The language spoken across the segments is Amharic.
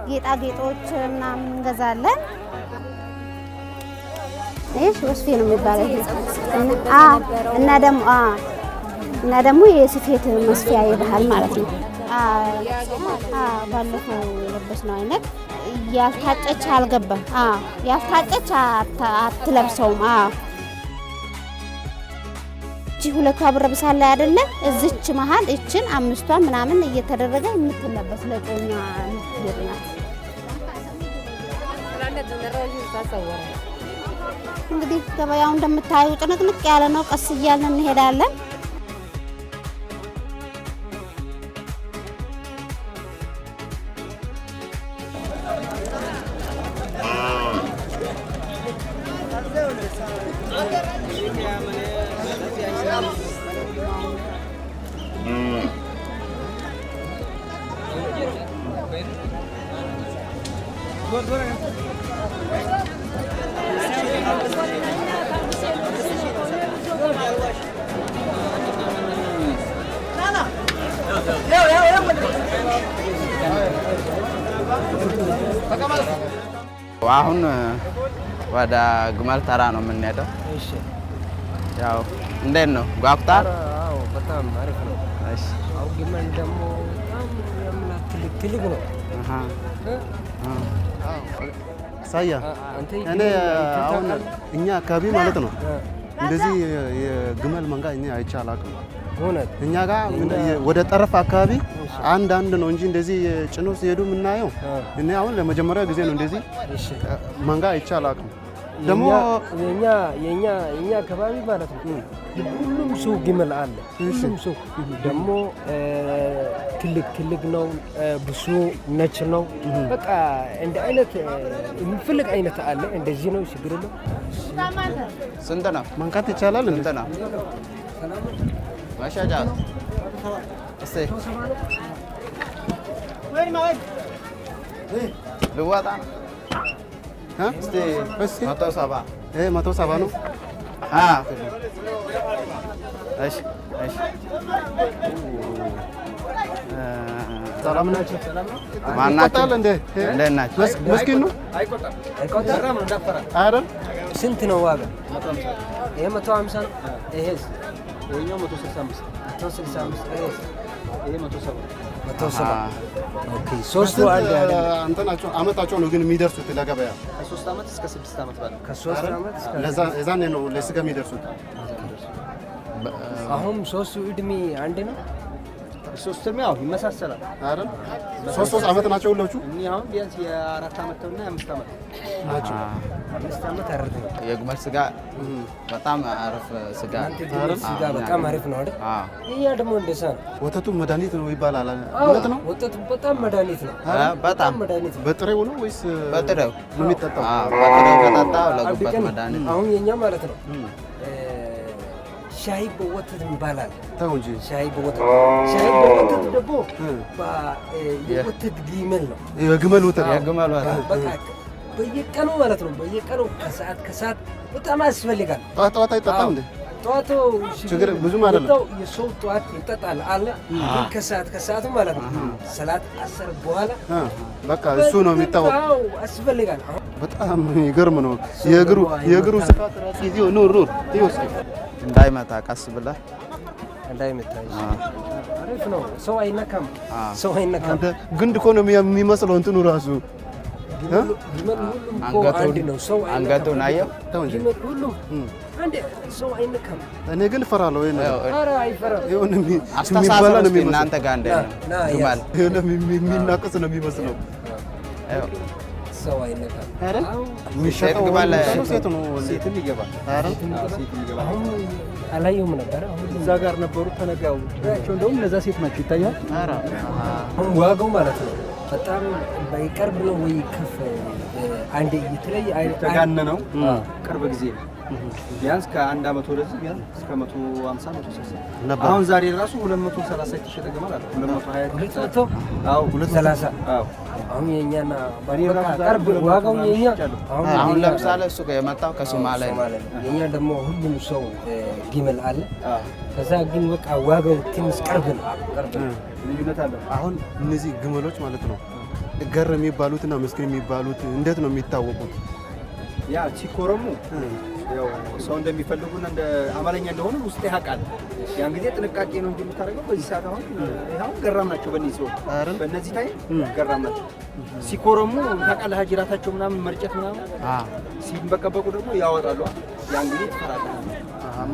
ጌጣጌጦች ምናምን እንገዛለን። እሺ ወስፌ ነው የሚባለው እና ደግሞ የስፌት መስፊያ ይባላል ማለት ነው። ባለፈው የለበስነው አይነት ያልታጨች አልገባም። ያልታጨች አትለብሰውም። እቺ ሁለቷ ብር ብሳለ አይደለ እዚች መሃል እችን አምስቷን ምናምን እየተደረገ የምትለበስ ለጮኛ ልትሄድናት። እንግዲህ ገበያው እንደምታዩ ጭንቅንቅ ያለ ነው። ቀስ እያልን እንሄዳለን። አሁን ወደ ግመል ተራ ነው የምንሄደው። እሺ ያው እንዴት ነው ጓጉታል? አዎ በጣም አሪፍ ነው። እሺ አው ግመል ደግሞ ትልቅ ነው። ሳያ እኔ አሁን እኛ አካባቢ ማለት ነው እንደዚህ የግመል መንጋ እኛ አይቼ አላውቅም። እኛ ጋር ወደ ጠረፍ አካባቢ አንድ ነው እንጂ እንደዚህ ጭኖ ሲሄዱ የምናየው እኔ አሁን ለመጀመሪያ ጊዜ ነው እንደዚህ መንጋ አይቼ አላውቅም። ደግሞ የኛ አካባቢ ማለት ነው ሁሉም ሰው ግመል አለ። ሁሉም ሰው ደግሞ ትልቅ ነው፣ ብሱ ነጭ ነው። በቃ እንደ አይነት የሚፈልግ አይነት አለ። እንደዚህ ነው ችግር የለም። ስንት ነው መንካት ይቻላል? ስንት ነው ማሻጃ? እሺ ልዋጣ እስቲ 170 ነው። እሺ ሰላም ናችሁ? ማናችሁ? እንዴት ናችሁ? መስኪን ነው አይቆጠርም እንደፈራ አይደል? ስንት ነው ዋጋ? 150 ይሄ 150 ነው። ይሄስ ይሄኛው 165 ይሄስ ይሄ 170 ኦኬ። ሶስቱ አንድ አንተናቸው አመታቸው ነው ግን የሚደርሱት ለገበያ ከ3 አመት እስከ 6 አመት ባለው ከ3 አመት እስከ ለዛኔ ነው ለስጋ የሚደርሱት። አሁን ሶስቱ እድሜ አንድ ነው። ሶስቱም ያው ይመሳሰላል አይደል? 3 አመት ናቸው ሁሎቹ። እኛ አሁን ቢያንስ የ4 አመት እና የ5 አመት ናቸው። 5 አመት አረፈ። የግመል ስጋ በጣም አሪፍ ስጋ ስጋ በጣም አሪፍ ነው አይደል? ይሄ ደግሞ እንደዛ ነው። ወተቱ መድኃኒት ነው ይባላል። እውነት ነው? ወተቱ በጣም መድኃኒት ነው። በጣም መድኃኒት ነው። በጥሬው ነው ወይስ በጥሬው ነው የሚጠጣው? በጥሬው ከጠጣው ለጉበት መድኃኒት። አሁን የኛ ማለት ነው ሻይ በወተት ይባላል። ተው እንጂ ሻይ በወተት ደግሞ የወተት ግመል ነው። የግመል ወተት በቃ በየቀኑ ማለት ነው። በየቀኑ ከሰዓት በጣም ያስፈልጋል። ጠዋት አይጠጣም እንዴ? ጠዋቱ ችግር ብዙም አይደለም። የሰው ጠዋት ይጠጣል አለ። ግን ከሰዓቱ ማለት ነው ሰላት አስር በኋላ በቃ እሱ ነው የሚታወቀው። ያስፈልጋል። በጣም ይገርም ነው። የእግሩ ስፋት ራሱ ይሄው ኑር ይወስድ እንዳይመታ ቀስ ብለህ እንዳይመታ አሪፍ ነው። ሰው አይነካም። ግንድ እኮ ነው የሚመስለው እንትኑ ራሱ አንገቱን አየው። ሁሉም አንዴ ሰው አይነካም። እኔ ግን እፈራለሁ። ኧረ አይፈራም። አስተሳሰብ እስኪ እናንተ ጋር ግመል የሚናቀስ ነው የሚመስለው። ሰው አይነካም። ኧረ የሚሸጠው ግመል ሴት ነው። ሴትም ይገባል። አሁን አላየሁም ነበር። እዛ ጋር ነበሩ ተነጋው ያቸው እንደውም እነዛ ሴት ናቸው ይታያል። አሁን ዋጋው ማለት ነው በጣም በቅርብ ነው ወይ ከፍ አንዴ የተለየ አይነት ተጋነነው ቅርብ ጊዜ ነው። ቢያንስ ከአንድ አመት ወደዚህ ቢያንስ እስከ 150 160 አሁን ዛሬ ራሱ 230 የተሸጠ ግመል አለ። 220 አዎ 230 አዎ። አሁን የኛና ባሪራ ቅርብ ዋጋው የኛ አሁን ለምሳሌ እሱ የመጣው ከሶማሊያ የኛ ደግሞ ሁሉም ሰው ግመል አለ። ከዛ ግን በቃ ዋጋው ትንሽ ቅርብ ነው። ልዩነት አለ። አሁን እነዚህ ግመሎች ማለት ነው ገር የሚባሉትና ምስኪን የሚባሉት እንዴት ነው የሚታወቁት? ያ ሲኮረሙ ያው ሰው እንደሚፈልጉና እንደ አማለኛ እንደሆኑ ውስጥ ያውቃል። ያን ጊዜ ጥንቃቄ ነው እንጂ የምታደርገው በዚህ ሰዓት አሁን ይሄው ገራም ናቸው። በእነዚህ ታይ ገራም ናቸው። ሲኮረሙ ታውቃለህ፣ ሀጅራታቸው ምናምን መርጨት ምናምን ሲበቀበቁ ደግሞ ያወጣሉ። ያን ጊዜ ትፈራለህ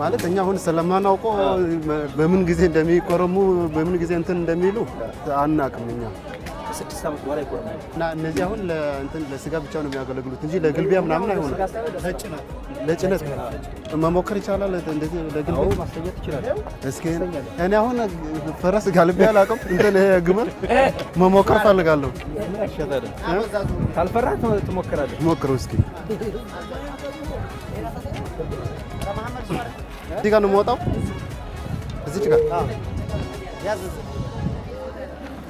ማለት እኛ አሁን ስለማናውቀው በምን ጊዜ እንደሚቆረሙ በምን ጊዜ እንትን እንደሚሉ አናውቅም እኛ። 6 ዓመት በኋላ ይቆረማል እና እነዚህ አሁን ለስጋ ብቻ ነው የሚያገለግሉት እንጂ ለግልቢያ ምናምን አይሆንም። ለጭነት መሞከር ይቻላል። እንደዚህ ለግልቢያ ማስተኛት ይችላል። እስኪ እኔ አሁን ፈረስ ጋልቢያ አላውቅም። እንትን ግመል መሞከር ፈልጋለሁ። ካልፈራህ ትሞክራለህ። ሞክረው እስኪ። እዚህ ጋር ነው የምወጣው። እዚች ጋር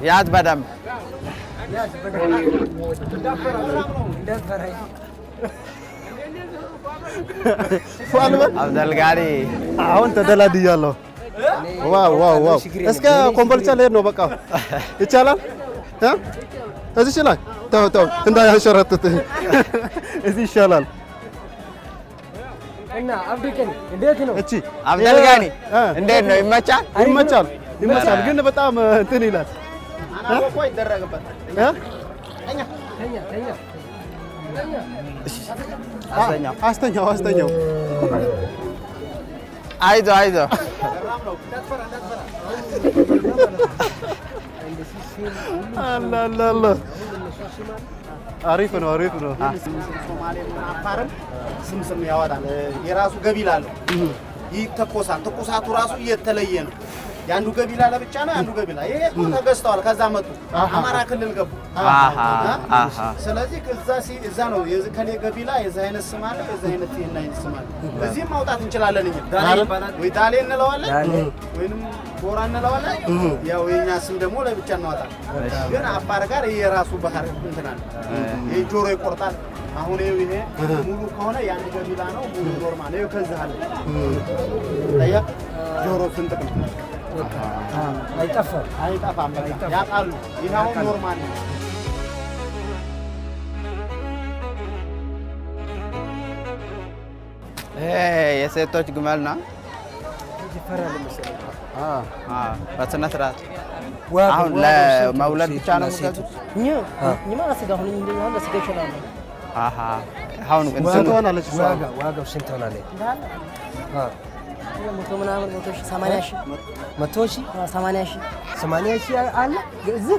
ያዝ በደምብ አብደልጋሪ አሁን ተደላድያለሁ። ዋው ዋው ዋው! እስከ ኮምቦልቻ ልሄድ ነው። በቃ ይቻላል። እዚህ ይችላል። ተው ተው እንዳያንሸራትት እዚህ ይሻላል። እና አብዱልቀኒ እንዴት ነው? እቺ አብደልጋኒ እንዴት ነው? ይመቻል? ይመቻል፣ ይመቻል። ግን በጣም እንትን ይላል። አናቆ ይደረግበት አስተኛው አይዞ አላላላ አሪፍ ነው። ሶማሌና አፋርም ስም ያወጣል። የራሱ ገቢላ አለው። ይተኮሳል። ትኩሳቱ ራሱ እየተለየ ነው። ያንዱ ገቢላ ለብቻ ነው፣ ያንዱ ገቢላ ይሄ ተገዝተዋል። ከዛ መጡ አማራ ክልል ገቡ። ስለዚህ እዛ ነው ከኔ ገቢላ የዛ አይነት ስም አለ፣ የዛ አይነት ስም አለ። እዚህም ማውጣት እንችላለን። እኛ ወይ ዳሌ እንለዋለን ወይንም ቦራ እንለዋለን። ያው የኛ ስም ደግሞ ለብቻ እናወጣለን። ግን አፋር ጋር የራሱ ባህር እንትን አለ። ይሄ ጆሮ ይቆርጣል። አሁን ይሄ ሙሉ ከሆነ ያንዱ ገቢላ ነው፣ ሙሉ ኖርማል ነው። ከዛ አለ ታያ ጆሮ ፍንጥቅ ነው። አይጠፋም። ያውቃሉ። ይሄው ኖርማል ነው። የሴቶች ግመል ነው። በስነ ስርዓት አሁን ለመውለድ ብቻ ነው የሚገዙት። አሁን ስንት ሆናለች? ዋጋው ስንት ሆናለች? መቶ ምናምን 80 ሺህ አለ። እዚህ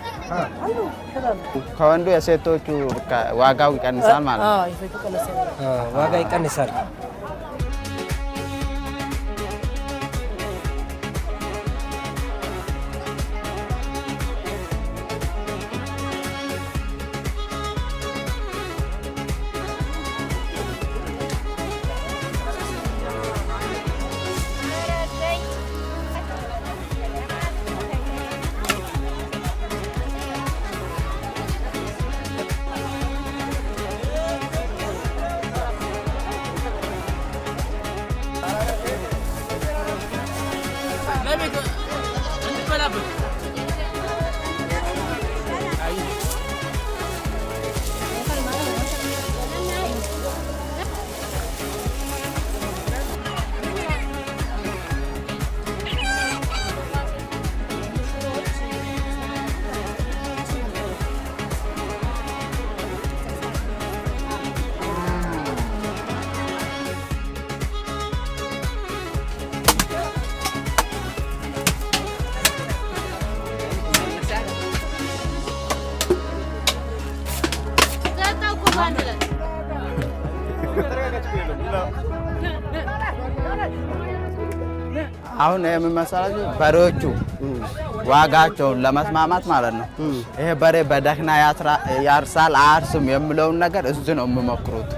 ከወንዱ የሴቶቹ ዋጋው ይቀንሳል ማለት ነው። ዋጋ ይቀንሳል። አሁን የምመሰላችሁ በሬዎቹ ዋጋቸውን ለመስማማት ማለት ነው። ይሄ በሬ በደህና ያርሳል አያርስም የሚለውን ነገር እዚህ ነው የሚሞክሩት።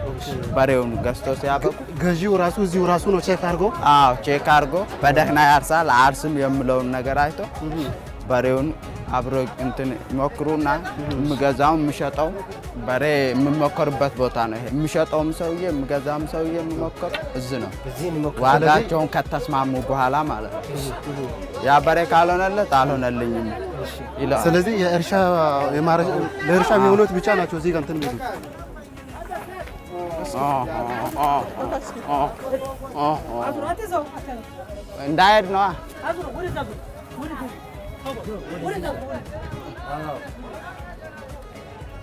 በሬውን ገዝቶ ሲያበቁ ገዢው ራሱ እዚሁ ራሱ ነው ቼክ አድርጎ ቼክ አድርጎ በደህና ያርሳል አያርስም የሚለውን ነገር አይቶ በሬውን አብሮ እንትን ይሞክሩና የሚገዛው የሚሸጠው በሬ የሚሞከርበት ቦታ ነው። ይሄ የሚሸጠውም ሰውዬ የሚገዛውም ሰውዬ የሚሞከር እዚህ ነው። ዋጋቸውን ከተስማሙ በኋላ ማለት ነው። ያ በሬ ካልሆነለት አልሆነልኝም ይላል። ስለዚህ ለእርሻ የሚሆኑት ብቻ ናቸው እዚህ ጋር እንትን የሚሉት። እንዳይሄድ ነዋ።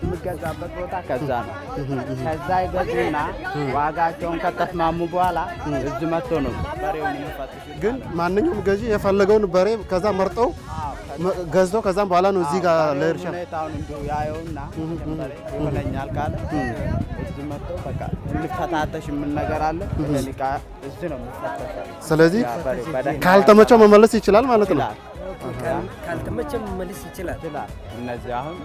የሚገዛበት ቦታ ከዛ ነው። ከዛ ይገዙና ዋጋቸውን ከተስማሙ በኋላ እዚህ መጥቶ ነው በሬውን የሚፈትሹት። ግን ማንኛውም ገዢ የፈለገውን በሬ ከዛ መርጠው ገዝቶ ከዛም በኋላ ነው እዚህ ጋር ለእርሻ ሁኔታውን እንዲሁ ያየውና ይሆነኛል ካለ እዚህ መጥቶ በቃ እንፈታተሽ ምን ነገር አለ ለሊቃ እዚህ ነው የሚፈተሸው። ስለዚህ ካልተመቸው መመለስ ይችላል ማለት ነው። ካልተመቸው መመለስ ይችላል። እነዚህ አሁን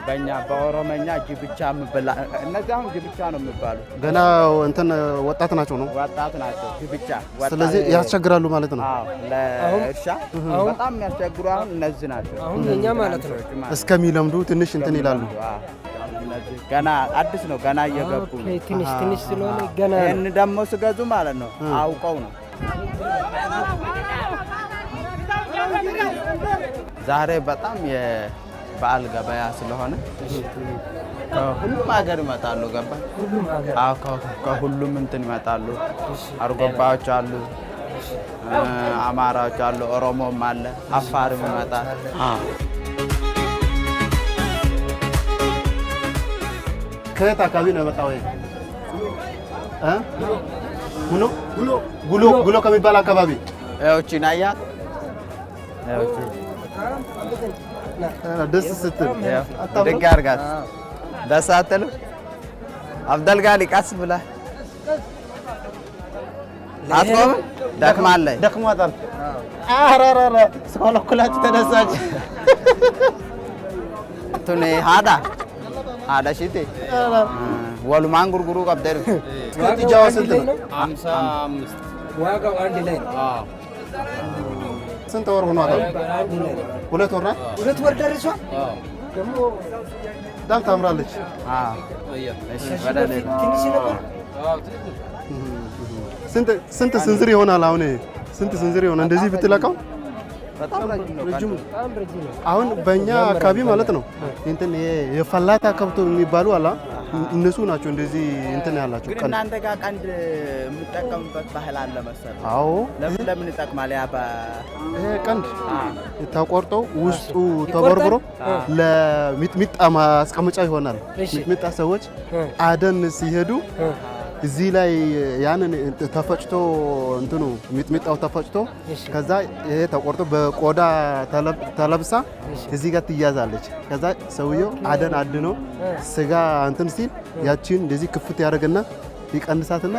በእኛ በኦሮመኛ ጅብቻ የምበላ እነዚህ አሁን ጅብቻ ነው የሚባሉት። ገና እንትን ወጣት ናቸው ነው ወጣት ናቸው ጅብቻ። ስለዚህ ያስቸግራሉ ማለት ነው። አዎ ለእርሻ በጣም የሚያስቸግሩ አሁን እነዚህ ናቸው። አሁን እኛ ማለት ነው እስከሚለምዱ ትንሽ እንትን ይላሉ። እነዚህ ገና አዲስ ነው ገና እየገቡ ትንሽ ስለሆነ ገና ይህን ደግሞ ስገዙ ማለት ነው አውቀው ነው። ዛሬ በጣም በዓል ገበያ ስለሆነ ከሁሉም ሀገር ይመጣሉ። ገባ ከሁሉም እንትን ይመጣሉ። አርጎባዎች አሉ፣ አማራዎች አሉ፣ ኦሮሞም አለ፣ አፋርም ይመጣል። ከየት አካባቢ ነው የመጣው? ጉሎ ከሚባል አካባቢ እቺን አያት ደስ ስትል ድግ አድርጋት ደስ አትልም? አብደልጋሊ ቀስ ብለህ አትቆምም? ደክማለች። ደክሟታል። አራራራ ስኮለኩላት ተነሳች። ቱኔ ሃዳ ሽቴ ወሉማን ጉርጉሩ ቀብደር ጥጃዋ ስንት ነው? 55 ዋጋው አንድ ላይ ነው። ስንት ወር ሆኗታል? 2 ወር ናት። 2 ወር ደርሷል። ደግሞ በጣም ታምራለች። ስንት ስንዝር ይሆናል? አሁን ስንት ስንዝር ይሆናል እንደዚህ ብትለቀው? በጣም ረጅም ነው። አሁን በእኛ አካባቢ ማለት ነው እንትን የፈላታ ከብቶ የሚባሉ አላ እነሱ ናቸው እንደዚህ እንትን ያላቸው። ግን እናንተ ጋር ቀንድ የምጠቀምበት ባህል አለ መሰለኝ። አዎ። ለምን ይጠቅማል? ያ ይሄ ቀንድ ተቆርጦ ውስጡ ተበርብሮ ለሚጥሚጣ ማስቀመጫ ይሆናል። ሚጥሚጣ ሰዎች አደን ሲሄዱ እዚህ ላይ ያንን ተፈጭቶ እንትኑ ሚጥሚጣው ተፈጭቶ ከዛ ይሄ ተቆርጦ በቆዳ ተለብሳ እዚህ ጋር ትያዛለች። ከዛ ሰውየው አደን አድኖ ስጋ እንትን ሲል ያቺን እንደዚህ ክፍት ያደርግና ይቀንሳትና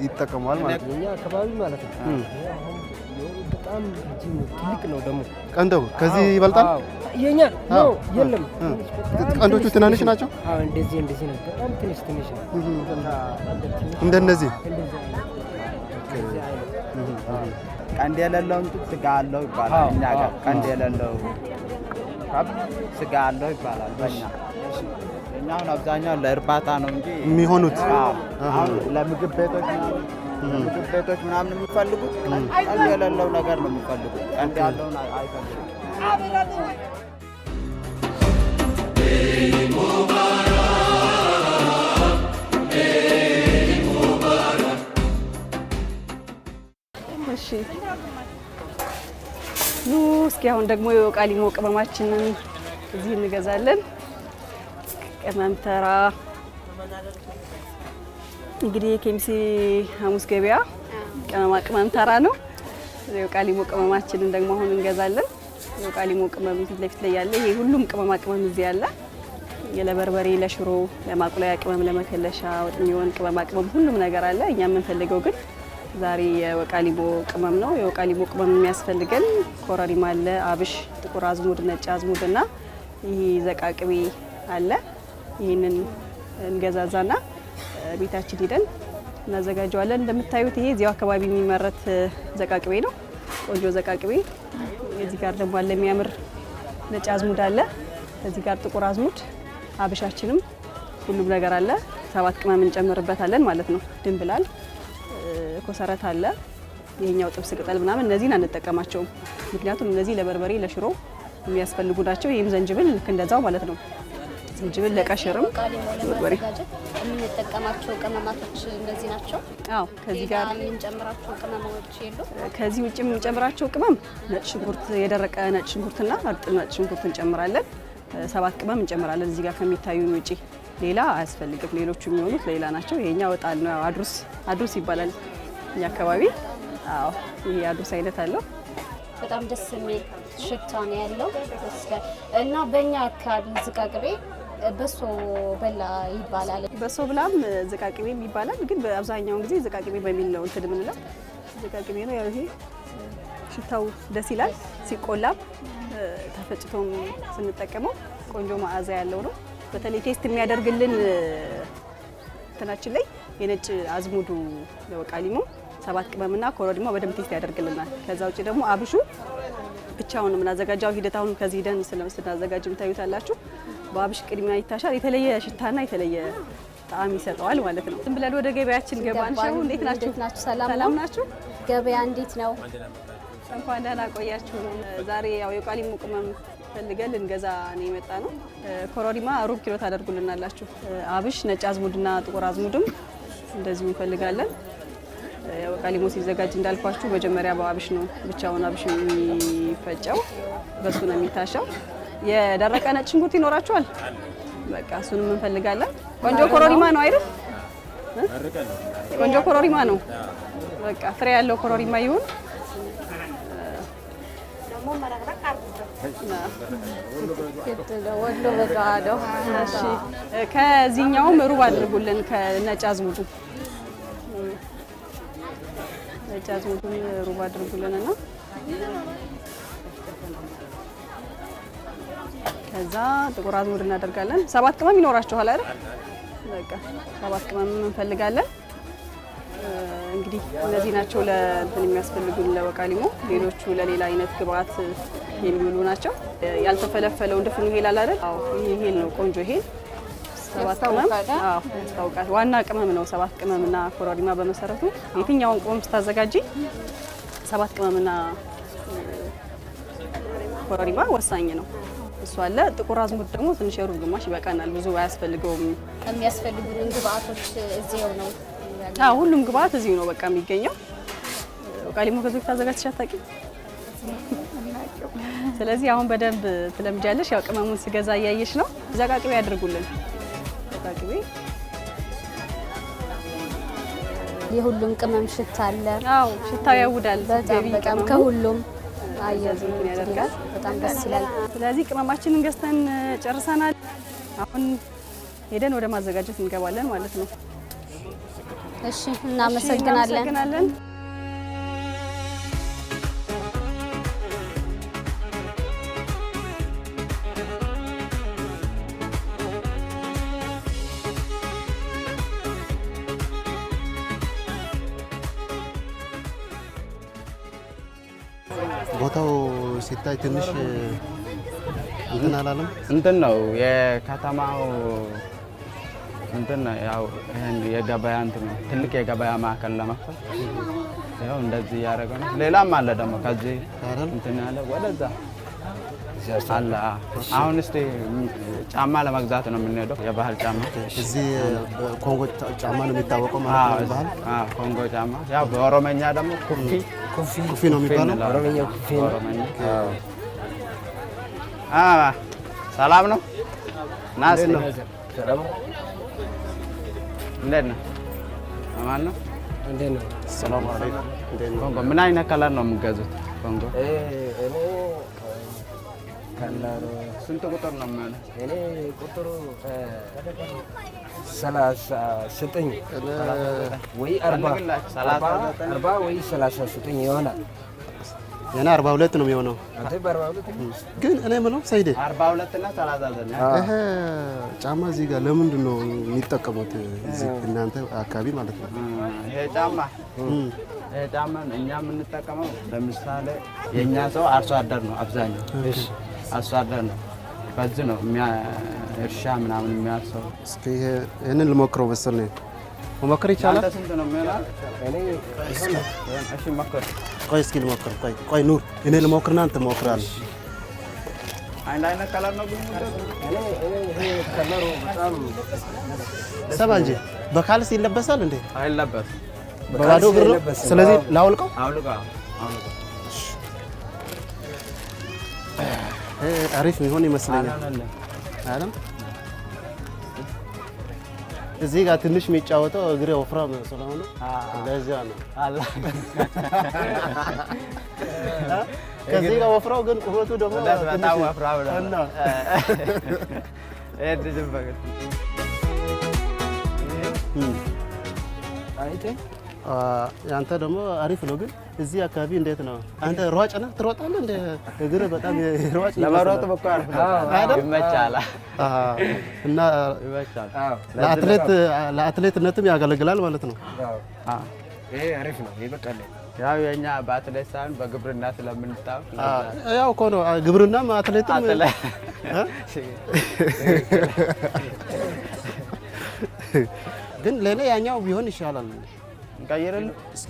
ይጠቀመዋል ማለት ነው። እኛ አካባቢ ማለት ነው በጣም ትልቅ ነው። ደግሞ ቀንደው ከዚህ ይበልጣል። የኛ ነው የለም። ቀንዶቹ ትናንሽ ናቸው። አዎ እንደዚህ ነው። በጣም ትንሽ ነው። እንደነዚህ ቀንድ የሌለው ስጋ አለው ይባላል። እኛ ጋር ቀንድ የሌለው ስጋ አለው ይባላል በእኛ። እኛ አሁን አብዛኛው ለእርባታ ነው እንጂ የሚሆኑት ለምግብ ቤቶች ምናምን የሚፈልጉት ቀንድ የሌለው ነገር ነው የሚፈልጉት። ቀንድ ያለውን አይፈልጉም። እሺ ኑ እስኪ አሁን ደግሞ የወቃሊሞ ቅመማችንን እዚህ እንገዛለን። ቅመም ተራ እንግዲህ የኬሚሴ ሐሙስ ገበያ ቅመም ተራ ነው። የወቃሊሞ ቅመማችንን ደግሞ አሁን እንገዛለን። የወቃሊሞ ቅመም ፊት ለፊት ላይ ያለ ይሄ ሁሉም ቅመማ ቅመም እዚህ ያለ ለበርበሬ፣ ለሽሮ፣ ለማቁላያ ቅመም፣ ለመከለሻ ወጥ የሚሆን ቅመማ ቅመም ሁሉም ነገር አለ። እኛ የምንፈልገው ግን ዛሬ የወቃሊሞ ቅመም ነው። የወቃሊሞ ቅመም የሚያስፈልገን ኮረሪማ አለ፣ አብሽ፣ ጥቁር አዝሙድ፣ ነጭ አዝሙድ እና ይሄ ዘቃቅቤ አለ። ይህንን እንገዛዛና ቤታችን ሄደን እናዘጋጀዋለን። እንደምታዩት ይሄ እዚያው አካባቢ የሚመረት ዘቃቅቤ ነው። ቆንጆ ዘቃቅቤ። እዚህ ጋር ደግሞ አለ የሚያምር ነጭ አዝሙድ አለ። እዚህ ጋር ጥቁር አዝሙድ፣ አብሻችንም ሁሉም ነገር አለ። 7 ቅመም እንጨምርበታለን ማለት ነው። ድንብላል፣ ኮሰረት አለ። ይሄኛው ጥብስ ቅጠል ምናምን እነዚህን አንጠቀማቸውም። ምክንያቱም እነዚህ ለበርበሬ፣ ለሽሮ የሚያስፈልጉ ናቸው። ይህም ዘንጅብል ልክ እንደዛው ማለት ነው። ዝንጅብል ለቀሽርም ለማዘጋጀት የምንጠቀማቸው ቅመማቶች እነዚህ ናቸው። አዎ ከዚህ ጋር የምንጨምራቸው ቅመሞች የሉ። ከዚህ ውጭ የምንጨምራቸው ቅመም ነጭ ሽንኩርት፣ የደረቀ ነጭ ሽንኩርትና እርጥብ ነጭ ሽንኩርት እንጨምራለን። 7 ቅመም እንጨምራለን። እዚህ ጋር ከሚታዩን ውጪ ሌላ አያስፈልግም። ሌሎቹ የሚሆኑት ሌላ ናቸው። ይሄኛው ወጣል ነው። አድሩስ ይባላል እኛ አካባቢ። አዎ ይሄ አድሩስ አይነት አለው። በጣም ደስ የሚል ሽታ ነው ያለው እና በእኛ አካባቢ ዝቃቅቤ በሶ በላ ይባላል። በሶ ብላም ዝቃቅቤም ይባላል። ግን በአብዛኛውን ጊዜ ዝቃቅቤ በሚል ነው እንትን የምንለው። ዝቃቅቤ ነው ያው። ይሄ ሽታው ደስ ይላል። ሲቆላም ተፈጭቶም ስንጠቀመው ቆንጆ መዓዛ ያለው ነው። በተለይ ቴስት የሚያደርግልን እንትናችን ላይ የነጭ አዝሙዱ ለወቃሊሞ 7 ቅመምና ኮረሪማ በደንብ ቴስት ያደርግልናል። ከዛ ውጭ ደግሞ አብሹ ብቻውን የምናዘጋጀው ሂደት አሁን ከዚህ ደን ስናዘጋጅም ታዩታላችሁ። በአብሽ ቅድሚያ ይታሻል። የተለየ ሽታና የተለየ ጣዕም ይሰጠዋል ማለት ነው። ዝም ብለን ወደ ገበያችን ገባን። ሻው እንዴት ናችሁ? ሰላም ናችሁ? ገበያ እንዴት ነው? እንኳን ደህና ቆያችሁ። ዛሬ ያው የወቃሊሞ ቅመም ፈልገን ልንገዛ ነው የመጣ ነው። ኮረሪማ ሩብ ኪሎ ታደርጉልናላችሁ። አብሽ፣ ነጭ አዝሙድና ጥቁር አዝሙድም እንደዚሁ እንፈልጋለን። ወቃሊሞ ሲዘጋጅ እንዳልኳችሁ መጀመሪያ በአብሽ ነው ብቻውን አብሽ የሚፈጨው፣ በሱ ነው የሚታሻው። የደረቀ ነጭ ሽንኩርት ይኖራችኋል? በቃ እሱንም እንፈልጋለን። ቆንጆ ኮረሪማ ነው አይደል? ቆንጆ ኮረሪማ ነው። በቃ ፍሬ ያለው ኮረሪማ ይሁን። እሺ ከዚህኛውም ሩብ አድርጉልን ከነጭ አዝሙዱ ነጭ አዝሙዱን ሩብ አድርጉልንና ከዛ ጥቁር አዝሙድ እናደርጋለን። 7 ቅመም ይኖራችኋል አይደል? በቃ 7 ቅመም እንፈልጋለን። እንግዲህ እነዚህ ናቸው ለእንትን የሚያስፈልጉን ለወቃሊሞ። ሌሎቹ ለሌላ አይነት ግብአት የሚውሉ ናቸው። ያልተፈለፈለው ድፍኑ ሄል አለ አይደል? አዎ ይሄ ሄል ነው። ቆንጆ ሄል 7 ቅመም። አዎ ያስታውቃል። ዋና ቅመም ነው 7 ቅመምና ኮረሪማ። በመሰረቱ የትኛውን ቅመም ስታዘጋጂ 7 ቅመምና ኮረሪማ ወሳኝ ነው። እሱ አለ። ጥቁር አዝሙድ ደግሞ ትንሽ የሩብ ግማሽ ይበቃናል። ብዙ አያስፈልገውም። የሚያስፈልጉን ግብአቶች እዚያው ነው። አዎ ሁሉም ግብአት እዚሁ ነው በቃ የሚገኘው። ወቃሊሞ ከዚህ ታዘጋጅተሽ አታውቂም? ስለዚህ አሁን በደንብ ትለምጃለሽ። ያው ቅመሙን ሲገዛ እያየሽ ነው። ዘቃቅቤ ያድርጉልን። ዘቃቅቤ የሁሉም ቅመም ሽታ አለ። አዎ ሽታው ያውዳል። በጣም ከሁሉም አያዝም ያደርጋል። በጣም ደስ ይላል። ስለዚህ ቅመማችንን ገዝተን ጨርሰናል። አሁን ሄደን ወደ ማዘጋጀት እንገባለን ማለት ነው። እሺ እናመሰግናለን። ቦታው ሲታይ ትንሽ እንትን አላለም። እንትን ነው የከተማው እንትን ያው ይሄን የገበያ እንትን ነው ትልቅ የገበያ ማዕከል ለመክፈት ያው እንደዚህ ያደረገ ነው። ሌላም አለ ደግሞ ከዚህ እንትን ያለ ወደዛ አለ። አሁን እስቲ ጫማ ለመግዛት ነው የምንሄደው። የባህል ጫማ እዚህ ኮንጎ ጫማ ነው የሚታወቀው ማለት ነው። ባህል ኮንጎ ጫማ ያው በኦሮመኛ ደግሞ ኩፊ ነው የሚባለው። ኦሮመኛ ኩፊ ነው። ሰላም ነው ናስ ነው። እንዴት ነህ? አማን ነው። እንዴት ነው? ሰላም አለይኩም። ኮንጎ ምን አይነት ከለር ነው የምትገዙት? ኮንጎ እኔ ከለር ስንት ቁጥር ነው የሚሆነው? እኔ ቁጥሩ 39 ወይ 40 ወይ 39 ይሆናል። የኔ 42 ነው የሚሆነው። አንተ በ42 ግን እኔ የምለው ሰይዴ 42 እና 39 ይሄ ጫማ እዚህ ጋር ለምንድን ነው የሚጠቀሙት? እዚህ እናንተ አካባቢ ማለት ነው። ይሄ ጫማ እኛ የምንጠቀመው ለምሳሌ የኛ ሰው አርሶ አደር ነው። አብዛኛው አርሶ አደር ነው። በዚህ ነው እርሻ ምናምን የሚያርሰው። እስኪ ይሄንን ልሞክረው መሰለኝ። መሞከር ይቻላል? አንተ ስንት ነው የሚሆነው? እኔ እሺ ሞክር። ቆይ እስኪ ልሞክር። ቆይ ኑር፣ እኔ ልሞክርና አንተ ሞክራለህ። አይነት ከለር ነው ግን ይሄ ከለሩ በጣም ሰባ እንጂ በካልስ ይለበሳል እንዴ? አይለበስም። በባዶ እግር ነው። ስለዚህ ላውልቀው። አውልቀው። አሪፍ የሚሆን ይመስለኛል። አይደል? እዚህ ጋር ትንሽ የሚጫወተው እግሬ ወፍራም ስለሆነ ለዚያ ነው። ከዚህ ጋር ወፍራው ግን ቁመቱ ደግሞ በጣም ወፍራም ነው። አንተ ደግሞ አሪፍ ነው። ግን እዚህ አካባቢ እንዴት ነው? አንተ ሯጭ ነህ? ትሮጣለህ? እንደ እግርህ በጣም ሯጭ ለመሮጥ በቃ ይመቻል እና ይመቻል። ለአትሌትነትም ያገለግላል ማለት ነው። ይሄ አሪፍ ነው። ይበቃል። ያው የኛ በአትሌት ሳይሆን በግብርና ስለምንታወቅ ያው እኮ ነው ግብርናም አትሌትም ግን ለኔ ያኛው ቢሆን ይሻላል። እንቀይርልህ? እስኪ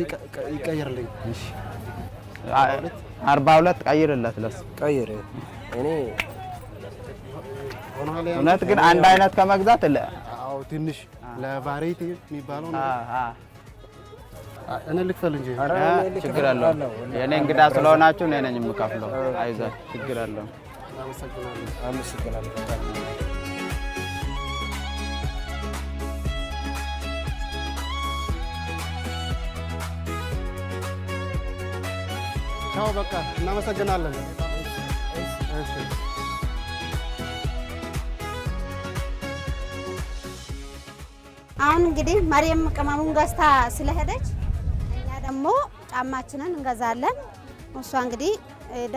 ይቀይርልኝ። እሺ 42 ቀይርለት። ለሱ ቀይር። እኔ እውነት ግን አንድ አይነት ከመግዛት አዎ ትንሽ ለቫሪቲ የሚባለው ነው። እኔ ልክፈል እንጂ ችግር የለውም። የኔ እንግዳ ስለሆናችሁ እኔ ነኝ የምከፍለው። አይዞህ ችግር የለውም። አመሰግናለሁ። ቻው በቃ እናመሰግናለን። አሁን እንግዲህ ማርያም ቅመሙን ገዝታ ስለሄደች እኛ ደግሞ ጫማችንን እንገዛለን። እሷ እንግዲህ ሄዳ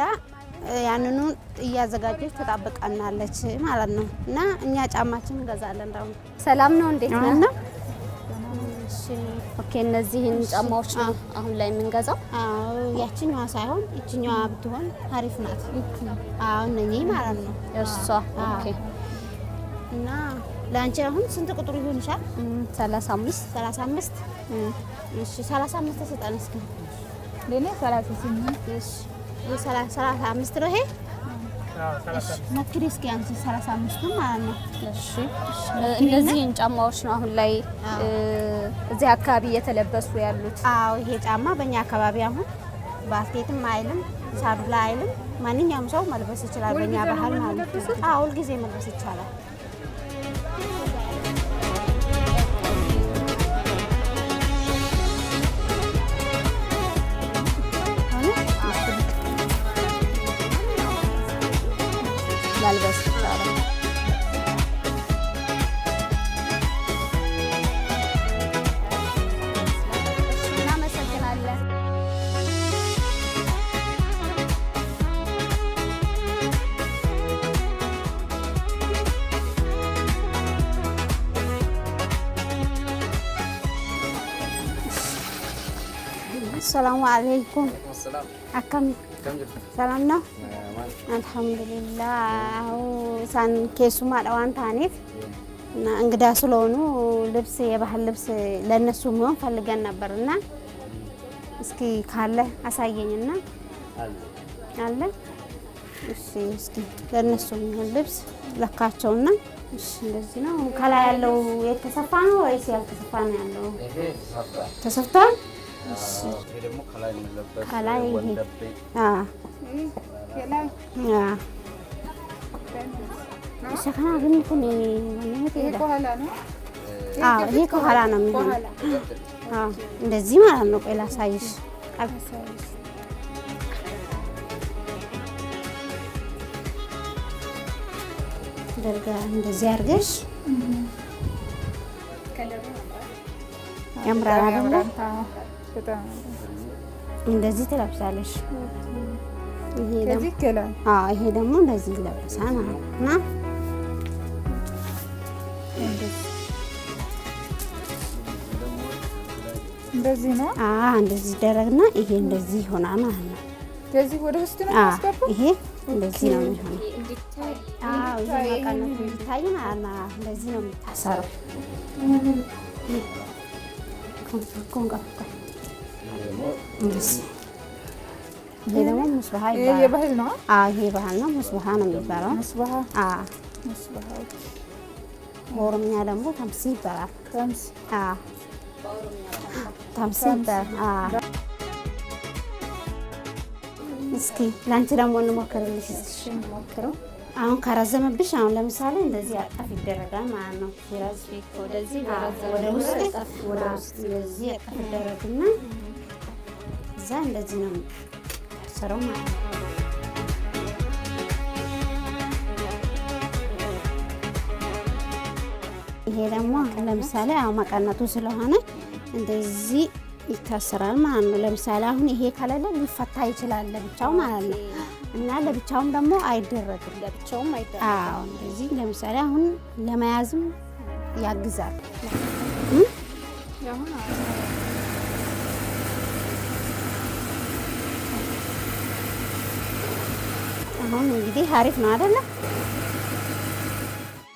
ያንኑ እያዘጋጀች ተጣብቃናለች ማለት ነው። እና እኛ ጫማችንን እንገዛለን። ደግሞ ሰላም ነው። እንዴት ነው? እሺ ኦኬ። እነዚህን ጫማዎች ነው አሁን ላይ የምንገዛው? አዎ ያቺኛዋ ሳይሆን እቺኛዋ ብትሆን አሪፍ ናት። አዎ እነኚህ ማለት ነው። እሷ ኦኬ። እና ለአንቺ አሁን ስንት ቁጥር ይሆንሻል? 35 እሺ 35 ተሰጠን እስኪ። ለኔ 38 እሺ የ35 ነው ይሄ። እሺ መክሪ እስኪ አንቺ 35 ማለት ነው። እሺ እነዚህን ጫማዎች ነው አሁን ላይ እዚህ አካባቢ እየተለበሱ ያሉት? አዎ ይሄ ጫማ በእኛ አካባቢ አሁን ባስኬትም አይልም ሳዱላ አይልም። ማንኛውም ሰው መልበስ ይችላል። በእኛ ባህል ማለት ነው። አዎ ሁልጊዜ መልበስ ይቻላል። መልበስ ይቻላል። እናመሰግናለን። ሰላሙ አለይኩም። አካም ሰላም ነው? አልሐምዱሊላህ። ሳን ኬሱማ ዳዋን ታኔት እና እንግዳ ስለሆኑ ልብስ የባህል ልብስ ለነሱ ምን ፈልገን ነበርና እስኪ ካለ አሳየኝና አለ። እሺ እስኪ ለነሱ ምን ልብስ ለካቸውና እሺ እንደዚህ ነው። ከላይ ያለው የተሰፋ ነው ወይስ ያልተሰፋ ነው ያለው? ተሰፍቷል። እሺ ይሄ ደግሞ ከላይ ነው ለበስ ከላይ ሸከና ግን ኩኒ ይሄ ከኋላ ነው የሚሆነው። እንደዚህ ማለት ነው። ቆይ ላሳይሽ። ደርጋ እንደዚህ አድርገሽ ያምራል አይደል? እንደዚህ ትለብሳለሽ። ይሄ ደግሞ እንደዚህ ይለበሳል ማለት ነው። እንደዚህ ነው። እንደዚህ ይደረግና ይሄ እንደዚህ ይሆናል ማለት ነው። ከዚህ ወደ ውስጥ ነው የሚያስገባው። ይሄ እንደዚህ ነው የሚሆነው። ይሄ መቀነቱ እንዲታይ ማለት ነው። እንደዚህ ነው የሚታሰረው። ይሄ ደግሞ ሙስባሃ ይሄ ይባላል። የባህል ነው? አዎ ይሄ ባህል ነው። ሙስባሃ ነው የሚባለው። ሙስባሃ። አዎ ሙስባሃ። በኦሮምኛ ደግሞ ተምሲ ይባላል። ተምሲ። አዎ ተምሲ ይባላል። አዎ እስኪ ላንቺ ደግሞ እንሞክርልሽ። እሺ እንሞክረው። አሁን ከረዘመብሽ አሁን ለምሳሌ እንደዚህ አጣፍ ይደረጋል ማለት ነው። ሲራዝ ወደዚህ ወደ ውስጥ እንደዚህ አጣፍ ይደረግና እዛ እንደዚህ ነው የሚሰራው ማለት ነው። ይሄ ደግሞ ለምሳሌ አሁን መቀነቱ ስለሆነ እንደዚህ ይታሰራል ማለት ነው። ለምሳሌ አሁን ይሄ ከሌለ ሊፈታ ይችላል ለብቻው ማለት ነው። እና ለብቻውም ደግሞ አይደረግም። ለብቻውም አይደረግም። አዎ እንደዚህ ለምሳሌ አሁን ለመያዝም ያግዛል። አሁን እንግዲህ አሪፍ ነው አይደለ?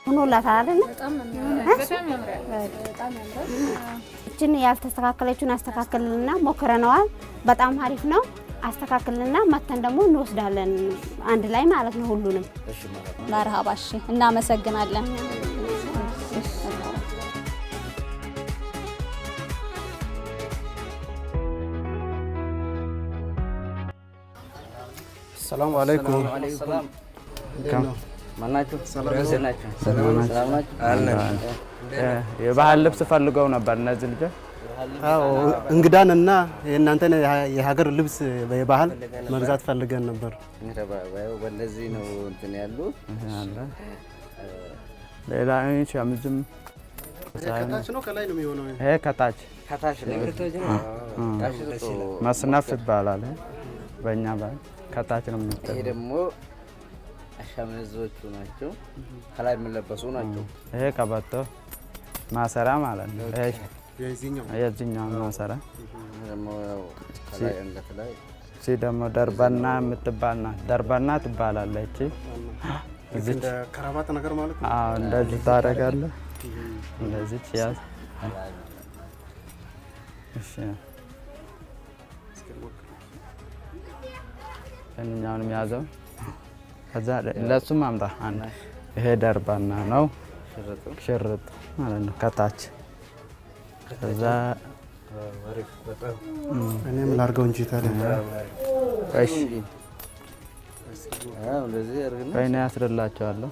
ሆኖላታል አይደለ? በጣም ያምራል። እችን ያልተስተካከለችውን አስተካክልና ሞክረነዋል። በጣም አሪፍ ነው። አስተካክልና መተን ደግሞ እንወስዳለን አንድ ላይ ማለት ነው ሁሉንም። መርሃባ። እሺ እናመሰግናለን። ሰላም አለይኩም። የባህል ልብስ ፈልገው ነበር እነዚህ ልጆች። አዎ እንግዳንና የእናንተን የሀገር ልብስ የባህል መግዛት ፈልገን ነበር። ወደዚህ ነው እንትን ያሉ ሌላ ሸምዝም ከታች ነው ከላይ ነው የሚሆነው? ይሄ ከታች መስነፍ ይባላል በእኛ ባህል። ከታች ነው የሚጠራው። ይሄ ደግሞ አሻምዞቹ ናቸው፣ ከላይ የሚለበሱ ናቸው። ይሄ ቀበቶ ማሰሪያ ማለት ነው። የዚህኛው ማሰሪያ እዚህ ደግሞ ደርበና የምትባል ናት። ደርበና ትባላለች። እዚች ከረባት ነገር ማለት ነው። አዎ እንደዚህ ታደርጋለህ። እንደዚህ ያዝ። እሺ እኛውንም ያዘው። ከዛ ለሱም አምጣ አንድ። ይሄ ደርባና ነው ሽርጥ ማለት ነው ከታች። ከዛ እኔም ላድርገው እንጂ ታዲያ። እሺ በእኔ ያስርላቸዋለሁ።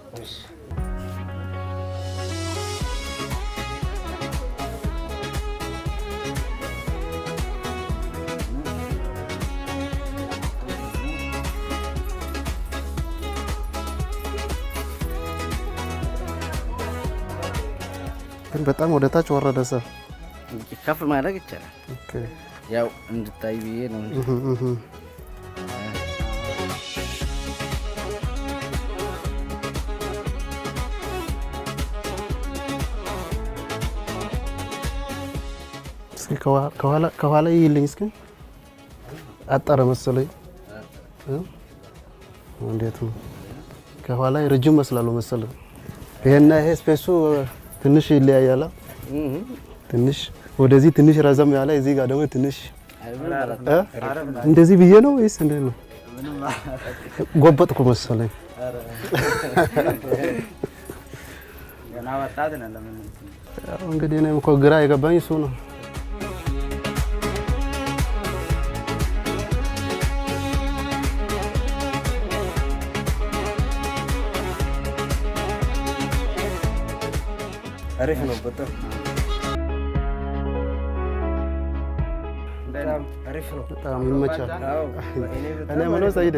ግን በጣም ወደ ታች ወረደ። ሰው ከፍ ማድረግ ይቻላል። ያው እንድታይ ብዬ ነው እንጂ እስኪ ከኋላ ይልኝ እስኪ አጠረ መሰለኝ። እንዴት ነው ከኋላ ረጅም መስላሉ መሰለኝ። ይሄና ይሄ ስፔሱ ትንሽ ይለያያል። ትንሽ ወደዚህ ትንሽ ረዘም ያለ፣ እዚህ ጋር ደግሞ ትንሽ እንደዚህ ብዬ ነው ወይስ እንዴት ነው? ጎበጥኩ መሰለኝ። እንግዲህ እኔም እኮ ግራ የገባኝ እሱ ነው። አሪፍ ነው። በጣም አሪፍ ነው። በጣም ይመቻል። እኔ የምለው ሰይድ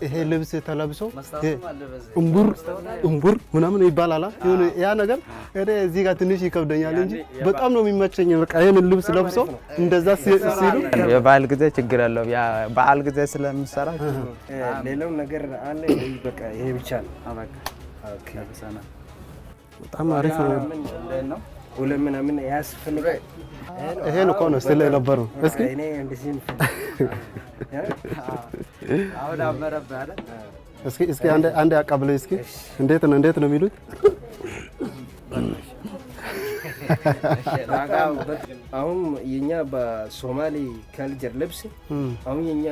ይሄ ልብስ ተለብሶ እምቡር ምናምን ይባላል። ያ ነገር እኔ እዚህ ጋር ትንሽ ይከብደኛል እንጂ በጣም ነው የሚመቸኝ። በቃ ይሄን ልብስ ለብሶ እንደዛ ሲሉ የበዓል ጊዜ ችግር የለውም። ያ በዓል ጊዜ ስለሚሰራ ሌላው ነገር አለ። በቃ ይሄ ብቻ ነው። ኦኬ በጣም አሪፍ ነው። ሁለት ምናምን ያስፈልጋል። ይሄን እኮ ነው ስለ ነበሩ። እስኪ እኔ እንደዚህ አሁን አመረብህ አይደል? እስኪ አንድ አቀብለኝ እስኪ። እንዴት ነው የሚሉት? አሁን የኛ በሶማሌ ካልቸር ልብስ አሁን የኛ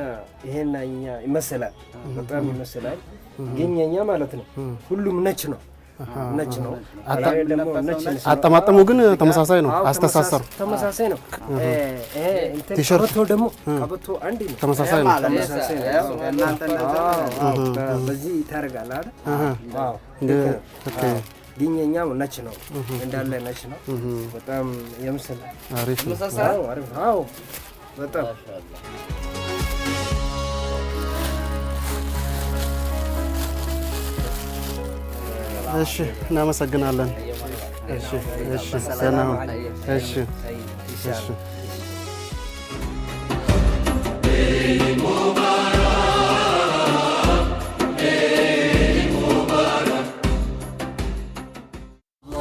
ይሄና የኛ ይመስላል፣ በጣም ይመስላል። ግን የኛ ማለት ነው ሁሉም ነጭ ነው። ነጭ ነው። አጠማጠሙ ግን ተመሳሳይ ነው። አስተሳሰሩ ተመሳሳይ ነው። ቲሸርቱ ደግሞ ቀበቶ አንድ ነው። ተመሳሳይ ነው። ተመሳሳይ ነው። እናንተ በዚህ ታደርጋለህ አይደል? አዎ። ግን የኛው ነጭ ነው፣ እንዳለ ነጭ ነው። በጣም ይመስላል። አሪፍ ነው። አሪፍ ነው። አዎ በጣም እሺ፣ እናመሰግናለን። እሺ፣ እሺ፣ ሰላም። እሺ፣ እሺ